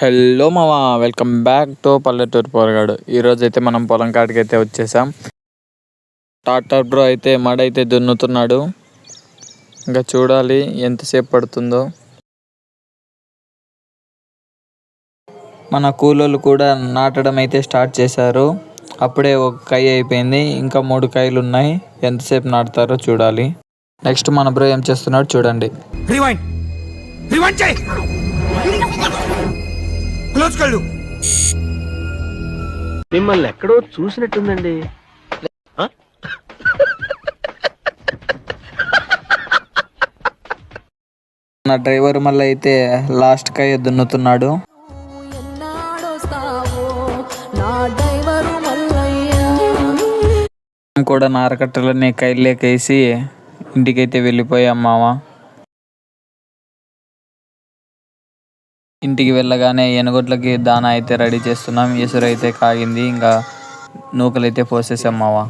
Hello మావా, welcome back to పల్లెటూరు పోరగాడు. ఈరోజు అయితే మనం పొలం కాడికి అయితే వచ్చేసాం. ట్రాక్టర్ బ్రో అయితే మడ అయితే దున్నుతున్నాడు. ఇంకా చూడాలి ఎంతసేపు పడుతుందో. మన కూలోళ్ళు కూడా నాటడం అయితే స్టార్ట్ చేశారు. అప్పుడే ఒక కాయ అయిపోయింది, ఇంకా 3 కాయలు ఉన్నాయి. ఎంతసేపు నాటుతారో చూడాలి. నెక్స్ట్ మన బ్రో ఏం చేస్తున్నాడు చూడండి. మిమ్మల్ని ఎక్కడో చూసినట్టుందండి. నా డ్రైవర్ మళ్ళీ అయితే లాస్ట్ కాయ దున్నుతున్నాడు. కూడా నారకట్టలన్నీ కైలేకేసి ఇంటికైతే వెళ్ళిపోయాం మామ. ఇంటికి వెళ్ళగానే ఎనుగొడ్లకి దానా అయితే రెడీ చేస్తున్నాం. ఎసురు అయితే కాగింది, ఇంకా నూకలైతే పోసేసాం మావా.